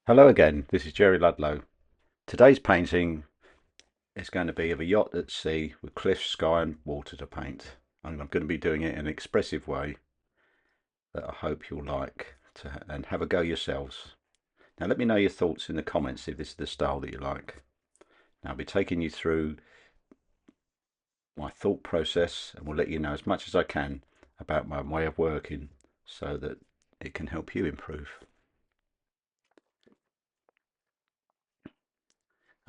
Hello again, this is Gerry Ludlow. Today's painting is going to be of a yacht at sea with cliffs, sky and water to paint. And I'm going to be doing it in an expressive way that I hope you'll like and have a go yourselves. Now let me know your thoughts in the comments if this is the style that you like. Now I'll be taking you through my thought process and will let you know as much as I can about my way of working so that it can help you improve.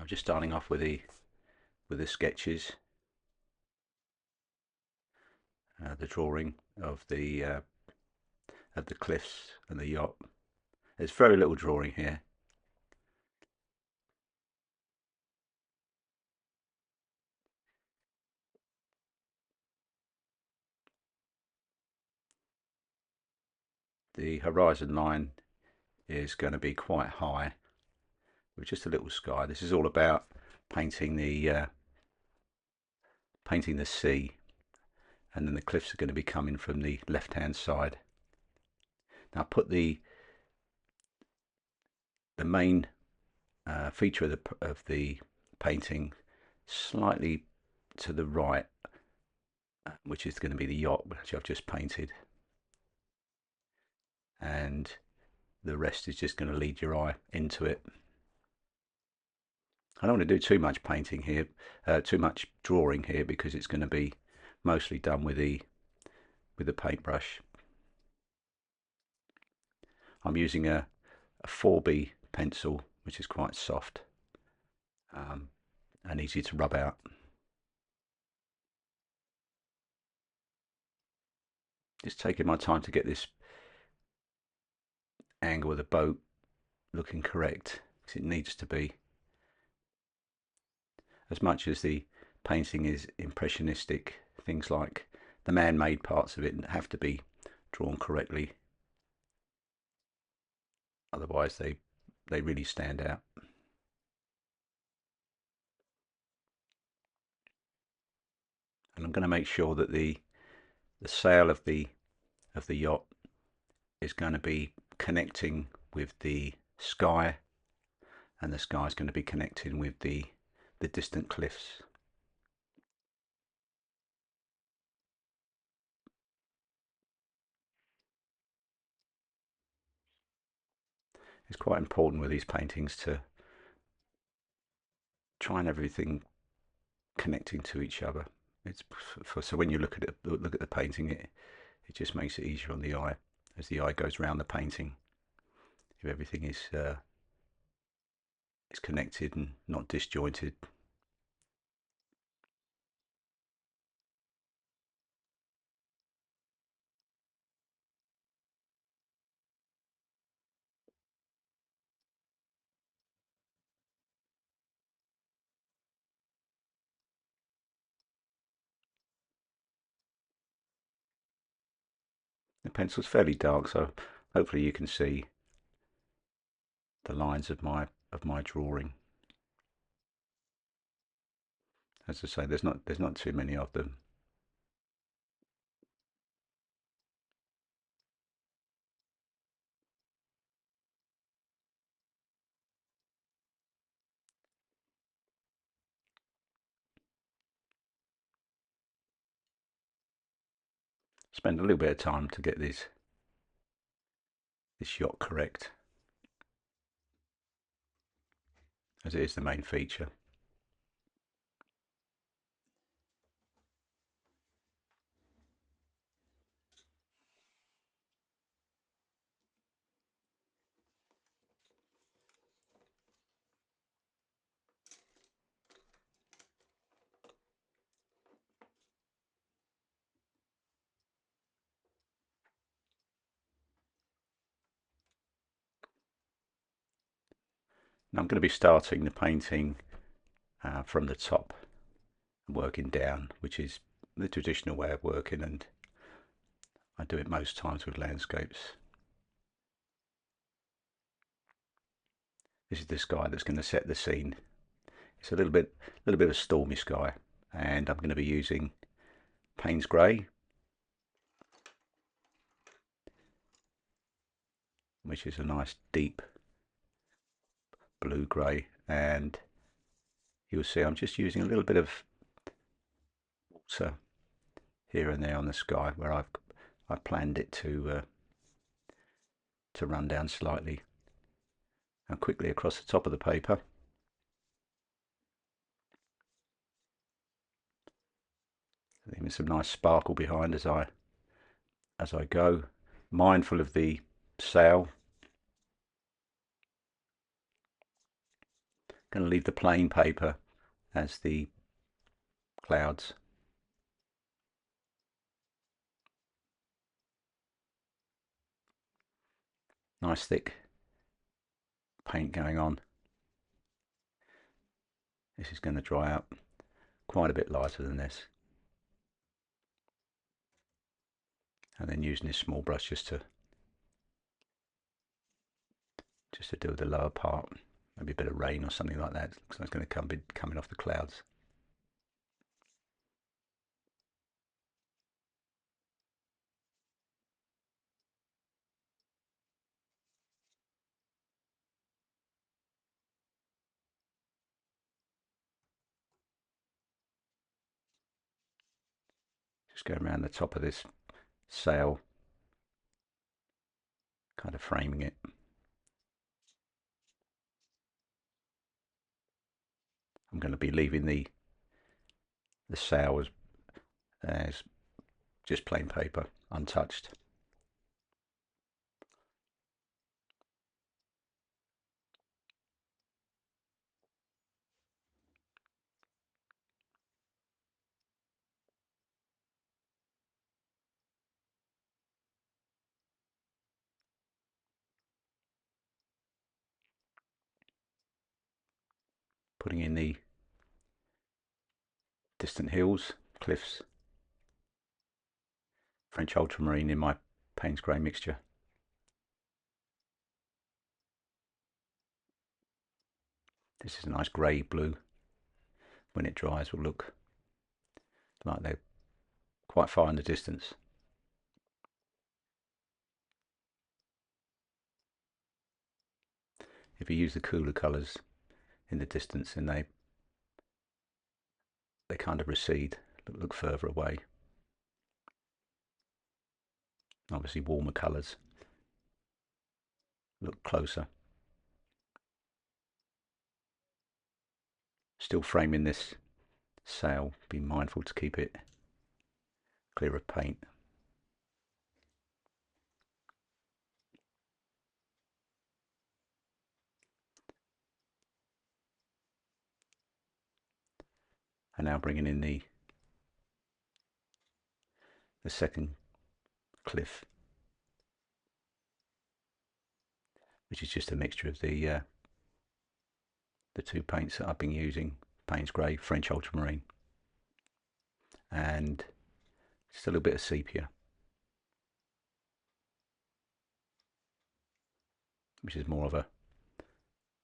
I'm just starting off with the sketches, the drawing of the cliffs and the yacht. There's very little drawing here. The horizon line is going to be quite high with just a little sky. This is all about painting the sea, and then the cliffs are going to be coming from the left hand side. Now put the main feature of the painting slightly to the right, which is going to be the yacht which I've just painted, and the rest is just going to lead your eye into it. I don't want to do too much painting here, too much drawing here, because it's going to be mostly done with the paintbrush. I'm using a 4B pencil, which is quite soft and easy to rub out. Just taking my time to get this angle of the boat looking correct, because it needs to be. As much as the painting is impressionistic, things like the man-made parts of it have to be drawn correctly, otherwise they really stand out. And I'm going to make sure that the sail of the yacht is going to be connecting with the sky, and the sky is going to be connecting with the distant cliffs. It's quite important with these paintings to try and everything connecting to each other. It's so when you look at the painting, it just makes it easier on the eye as the eye goes around the painting. If everything is connected and not disjointed. The pencil's fairly dark, so hopefully you can see the lines of my drawing. As I say, there's not too many of them. Spend a little bit of time to get this yacht correct, as it is the main feature. Now I'm going to be starting the painting from the top and working down, which is the traditional way of working, and I do it most times with landscapes. This is the sky that's going to set the scene. It's a little bit of a stormy sky, and I'm going to be using Payne's Grey, which is a nice deep blue grey, and you'll see I'm just using a little bit of water here and there on the sky where I planned it to run down slightly, and quickly across the top of the paper. Leaving some nice sparkle behind as I go, mindful of the sail. Going to leave the plain paper as the clouds. Nice thick paint going on. This is going to dry out quite a bit lighter than this. And then using this small brush just to do the lower part, maybe a bit of rain or something like that. Looks like it's going to be coming off the clouds. Just go around the top of this sail, kind of framing it. I'm going to be leaving the sail as just plain paper, untouched. Putting in the distant hills, cliffs, French ultramarine in my Payne's grey mixture. This is a nice grey blue. When it dries, will look like they're quite far in the distance. If you use the cooler colours in the distance, then they kind of recede, look further away. Obviously warmer colours look closer. Still framing this sail, be mindful to keep it clear of paint. And now bringing in the second cliff, which is just a mixture of the two paints that I've been using, Payne's grey, French ultramarine, and just a little bit of sepia, which is more of a,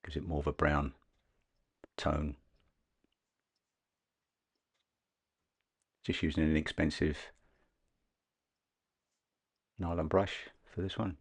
gives it more of a brown tone. Just using an inexpensive nylon brush for this one.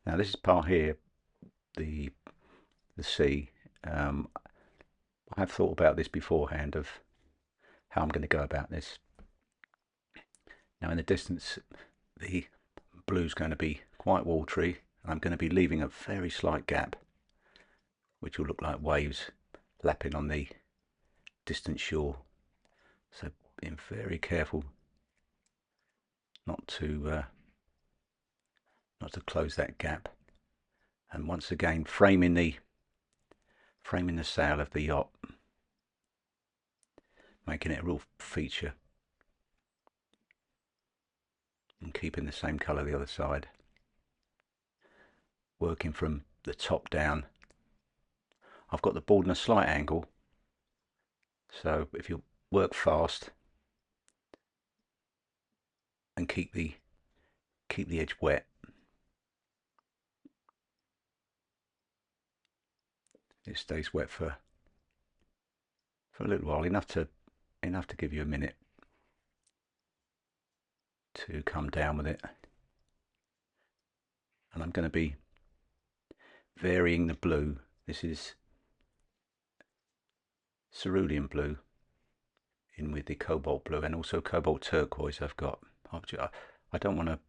Now this is part here, the sea. I have thought about this beforehand of how I'm going to go about this. Now in the distance, the blue's going to be quite watery, and I'm going to be leaving a very slight gap, which will look like waves lapping on the distant shore. So being very careful not to close that gap. And once again, framing the sail of the yacht, making it a real feature, and keeping the same colour the other side. Working from the top down. I've got the board in a slight angle, so if you work fast, and keep the edge wet. It stays wet for a little while, enough to give you a minute to come down with it. And I'm going to be varying the blue. This is cerulean blue in with the cobalt blue and also cobalt turquoise I've got. I don't want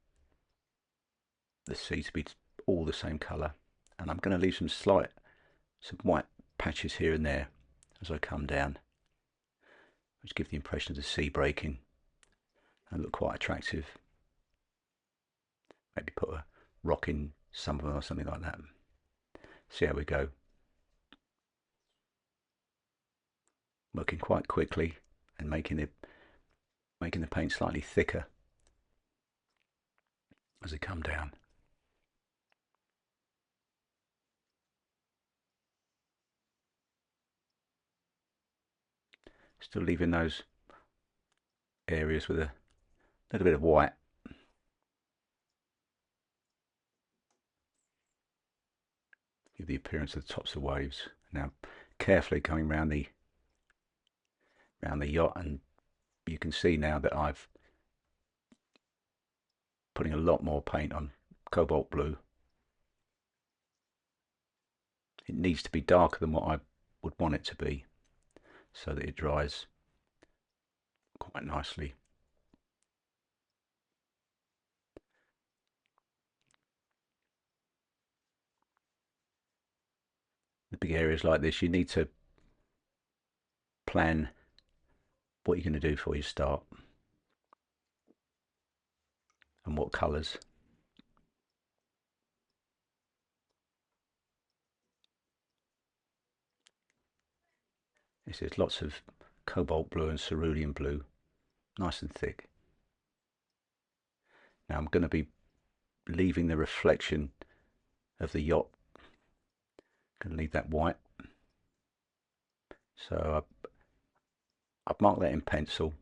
the sea to be all the same colour, and I'm going to leave some white patches here and there as I come down, which give the impression of the sea breaking and look quite attractive. Maybe put a rock in some of them or something like that. See how we go. Working quite quickly and making the paint slightly thicker as they come down. Still leaving those areas with a little bit of white. Give the appearance of the tops of waves. Now carefully coming round the yacht, and you can see now that I've putting a lot more paint on cobalt blue. It needs to be darker than what I would want it to be so that it dries quite nicely. The big areas like this, you need to plan what you're going to do before you start and what colours. This is lots of cobalt blue and cerulean blue, nice and thick. Now I'm going to be leaving the reflection of the yacht. I'm going to leave that white. So I've marked that in pencil,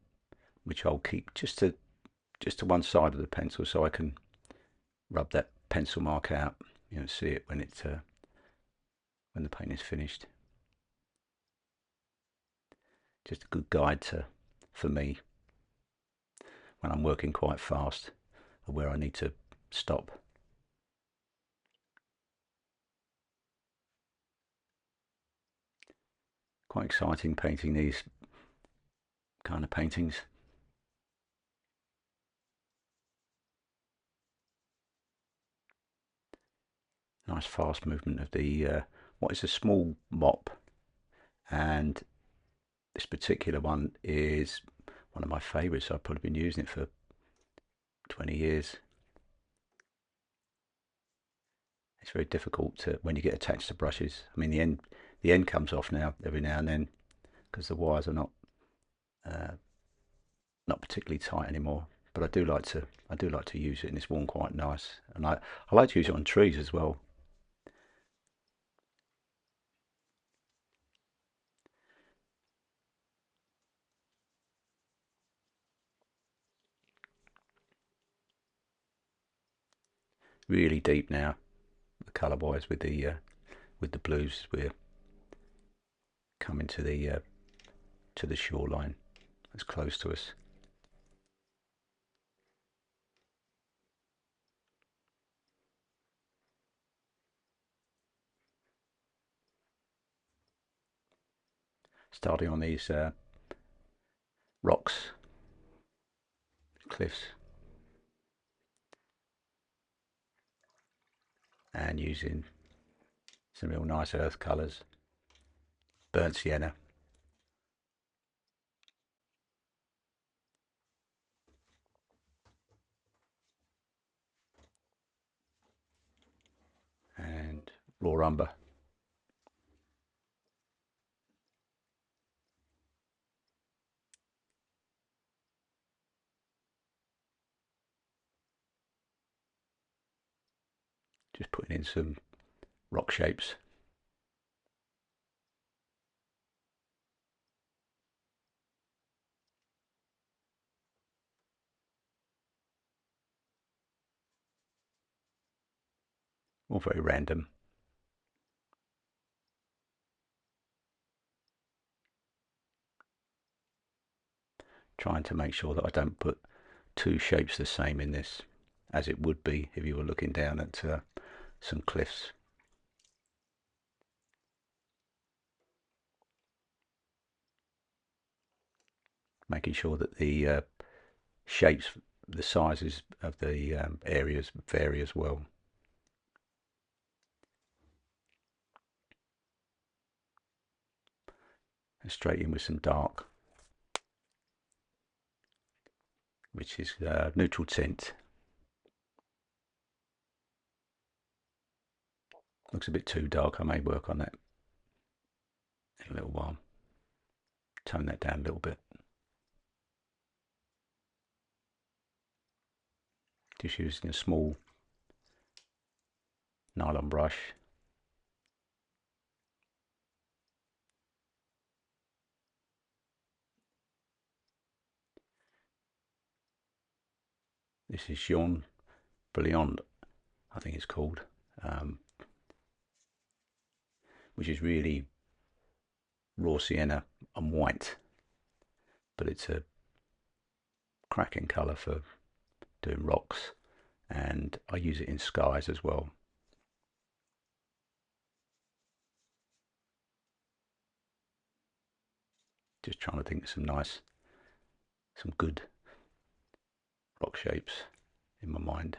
which I'll keep just to one side of the pencil so I can rub that pencil mark out. You know, see it when the paint is finished. Just a good guide for me when I'm working quite fast or where I need to stop. Quite exciting painting these kind of paintings. Nice fast movement of the what is a small mop, and this particular one is one of my favourites. I've probably been using it for 20 years. It's very difficult when you get attached to brushes. I mean, the end comes off now every now and then because the wires are not particularly tight anymore. But I do like to use it, and it's worn quite nice. And I like to use it on trees as well. Really deep now, colour wise, with the blues. We're coming to the shoreline that's close to us. Starting on these rocks, cliffs, and using some real nice earth colours, burnt sienna, and raw umber. Just putting in some rock shapes. all very random. Trying to make sure that I don't put two shapes the same in this, as it would be if you were looking down at some cliffs. Making sure that the shapes, the sizes of the areas vary as well. And straight in with some dark, which is neutral tint. Looks a bit too dark. I may work on that in a little while. Tone that down a little bit. Just using a small nylon brush. This is Jaune Brilliant, I think it's called, which is really raw sienna and white, but it's a cracking colour for doing rocks, and I use it in skies as well. Just trying to think of some good rock shapes in my mind.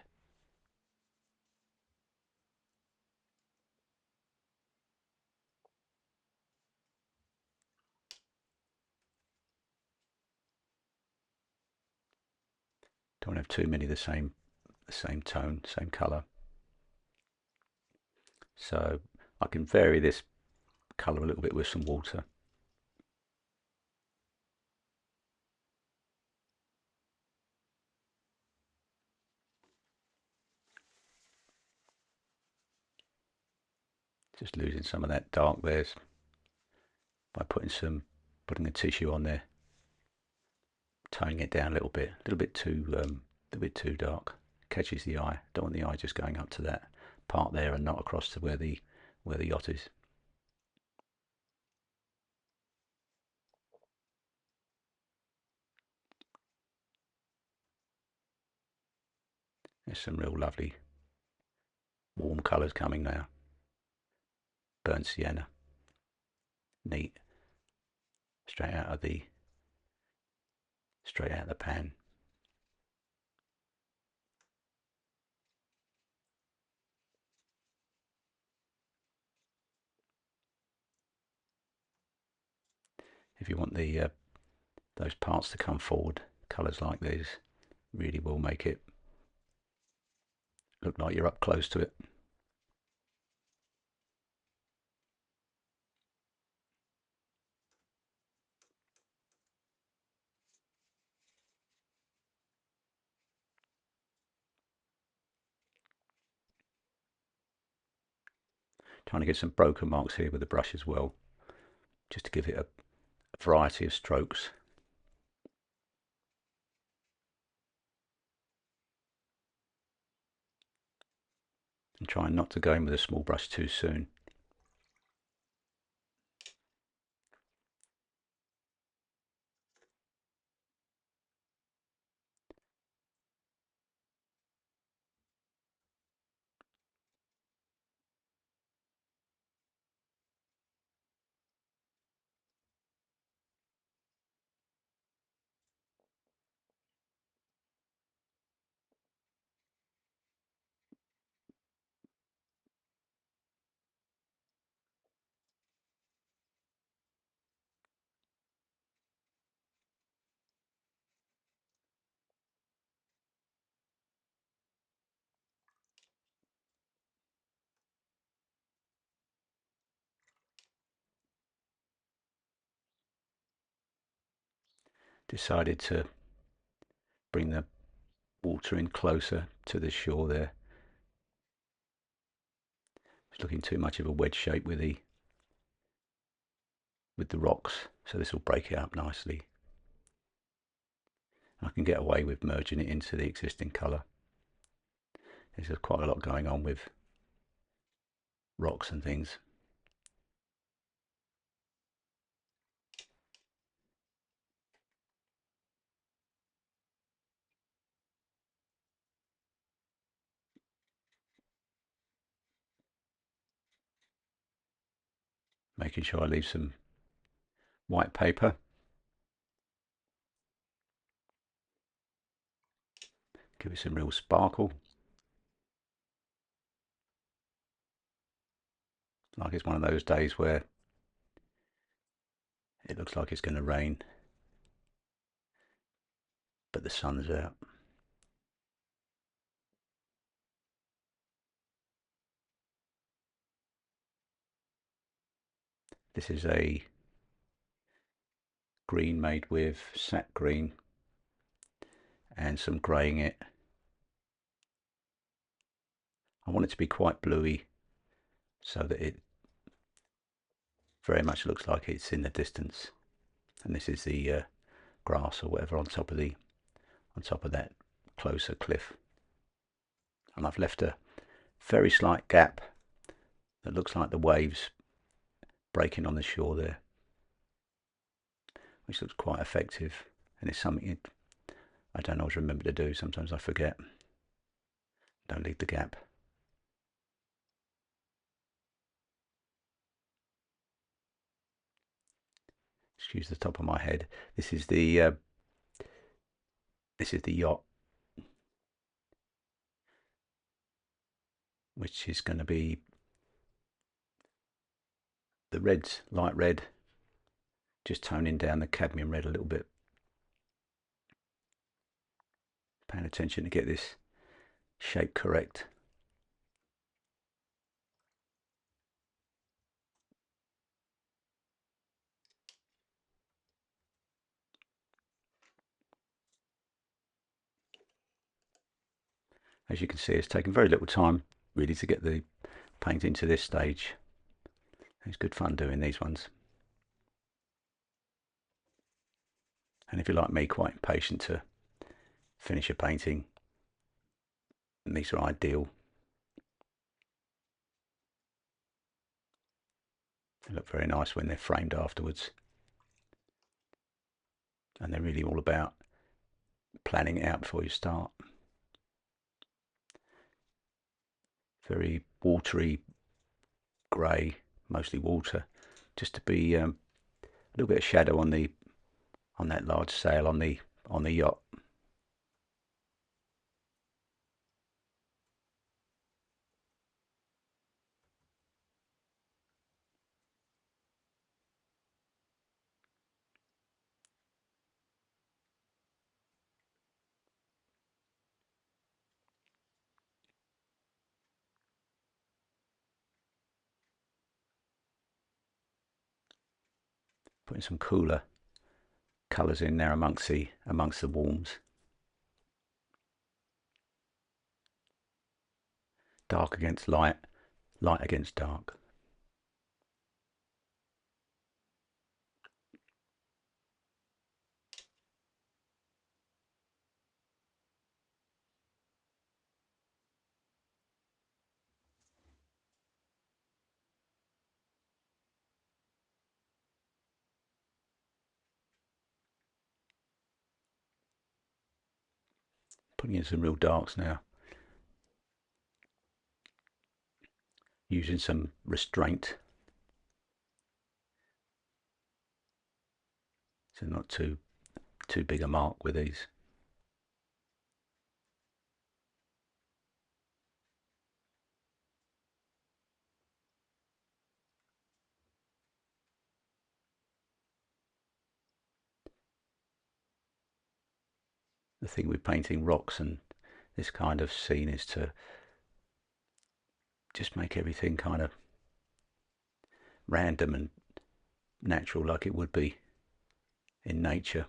Don't have too many the same tone, same colour. So I can vary this colour a little bit with some water. Just losing some of that dark there by putting a tissue on there, toning it down a little bit too dark. Catches the eye. Don't want the eye just going up to that part there and not across to where the yacht is. There's some real lovely warm colours coming now. Burnt sienna, neat, straight out of the pan. If you want those parts to come forward, colours like these really will make it look like you're up close to it. Trying to get some broken marks here with the brush as well, just to give it a variety of strokes. And trying not to go in with a small brush too soon. Decided to bring the water in closer to the shore there. It's looking too much of a wedge shape with the rocks, so this will break it up nicely. I can get away with merging it into the existing colour. There's quite a lot going on with rocks and things. Making sure I leave some white paper. Give it some real sparkle. Like it's one of those days where it looks like it's going to rain, but the sun's out. This is a green made with sap green and some grey in it. I want it to be quite bluey so that it very much looks like it's in the distance. And this is the grass or whatever on top of that closer cliff. And I've left a very slight gap that looks like the waves breaking on the shore there, which looks quite effective, and it's something I don't always remember to do. Sometimes I forget. Don't leave the gap. Excuse the top of my head. This is the yacht, which is going to be the red's light red, just toning down the cadmium red a little bit. Paying attention to get this shape correct. As you can see, it's taken very little time really to get the painting to this stage. It's good fun doing these ones. And if you're like me, quite impatient to finish a painting, and these are ideal. They look very nice when they're framed afterwards. And they're really all about planning it out before you start. Very watery grey, mostly water, just to be a little bit of shadow on that large sail on the yacht. Putting some cooler colours in there amongst the warms. Dark against light, light against dark. Putting in some real darks now. Using some restraint, so not too big a mark with these. The thing with painting rocks and this kind of scene is to just make everything kind of random and natural, like it would be in nature.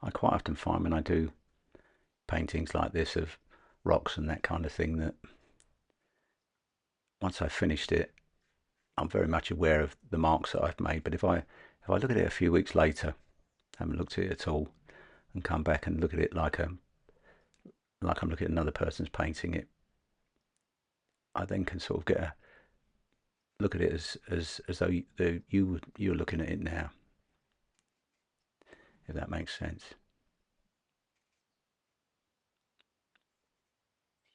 I quite often find when I do paintings like this of rocks and that kind of thing, that once I've finished it, I'm very much aware of the marks that I've made. But if I look at it a few weeks later, haven't looked at it at all, and come back and look at it like I'm looking at another person's painting it, I then can sort of get a look at it as though you're looking at it now, if that makes sense.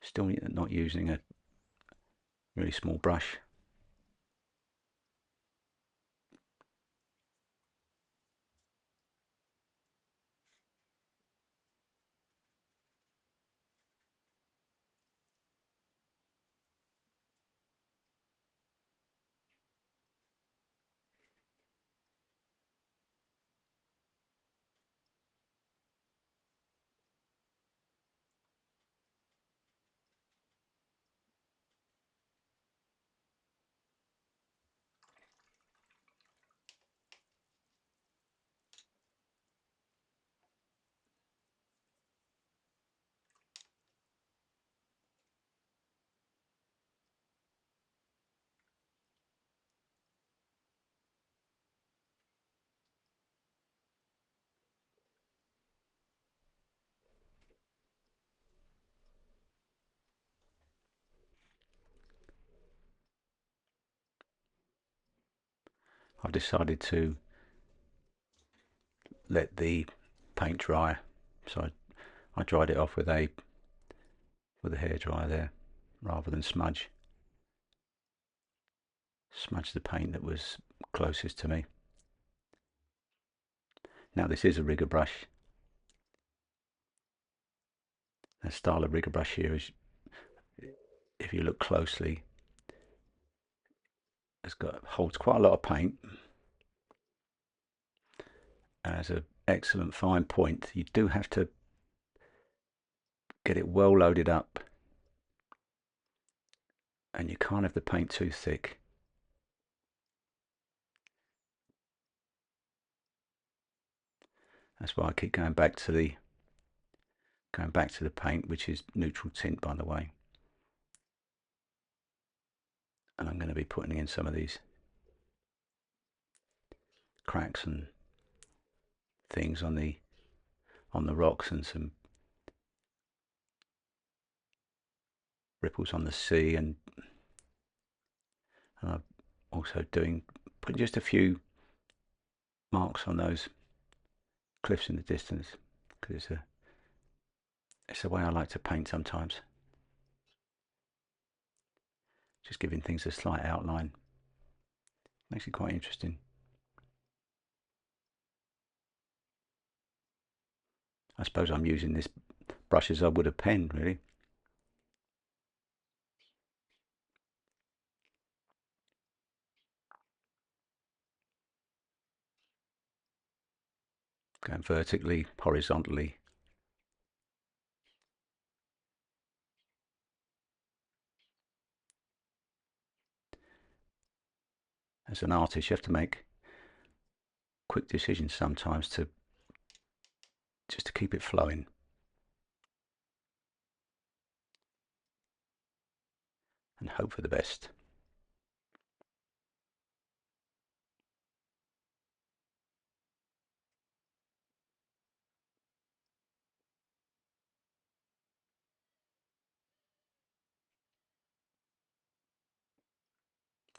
Still not using a really small brush. I've decided to let the paint dry, so I dried it off with a hairdryer there, rather than smudge the paint that was closest to me. Now this is a rigger brush. The style of rigger brush here is, if you look closely, holds quite a lot of paint, and has an excellent fine point. You do have to get it well loaded up, and you can't have the paint too thick. That's why I keep going back to the paint, which is neutral tint, by the way. And I'm going to be putting in some of these cracks and things on the rocks, and some ripples on the sea, and I'm also putting just a few marks on those cliffs in the distance, because it's the way I like to paint sometimes. Just giving things a slight outline makes it quite interesting. I suppose I'm using this brush as I would a pen, really. Going vertically, horizontally. As an artist, you have to make quick decisions sometimes just to keep it flowing, and hope for the best.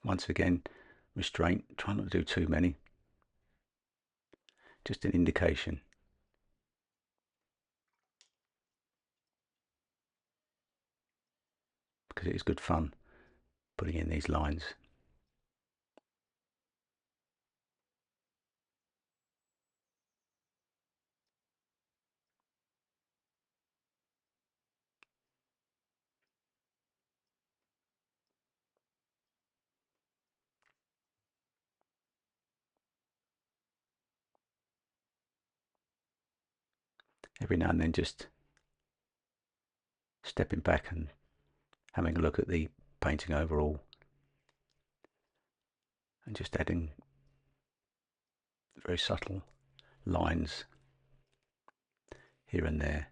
Once again, restraint, try not to do too many. Just an indication. Because it is good fun putting in these lines. Every now and then just stepping back and having a look at the painting overall, and just adding very subtle lines here and there.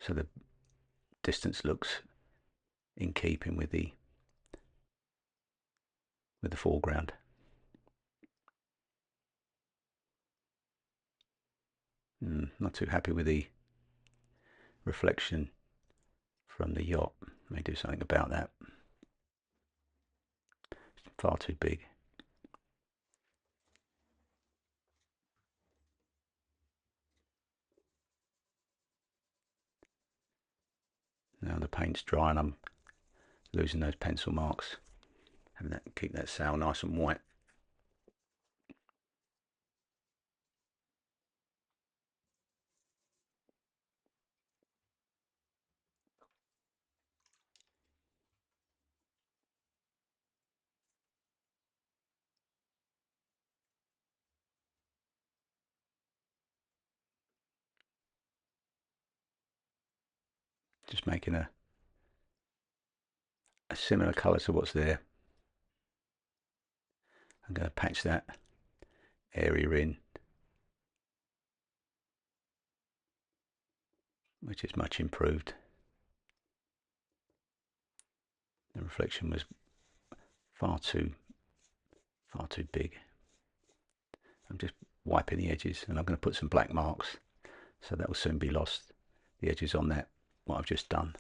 so the distance looks in keeping with the foreground. Not too happy with the reflection from the yacht. May do something about that. It's far too big. Now the paint's dry and I'm losing those pencil marks. Having that, keep that sail nice and white. Just making a similar colour to what's there. I'm going to patch that area in, which is much improved. The reflection was far too big. I'm just wiping the edges, and I'm going to put some black marks, so that will soon be lost. The edges on that, what I've just done.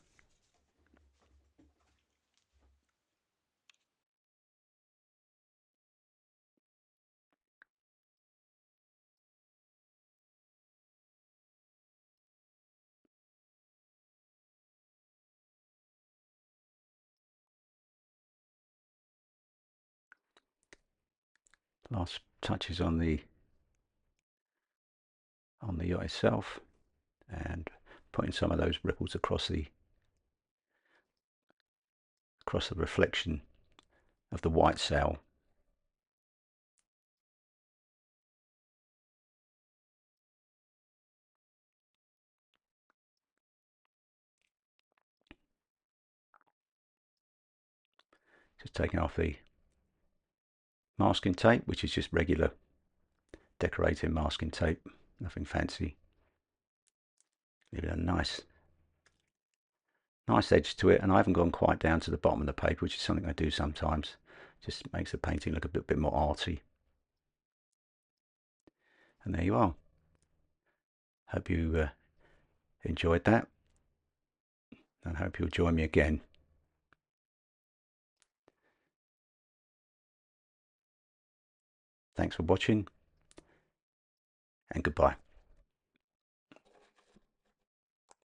Last touches on the yacht itself, and putting some of those ripples across the reflection of the white sail. Just taking off the masking tape, which is just regular decorating masking tape, nothing fancy. Give it a nice edge to it, and I haven't gone quite down to the bottom of the paper, which is something I do sometimes. Just makes the painting look a bit more arty. And there you are. Hope you enjoyed that, and hope you'll join me again. Thanks for watching, and goodbye.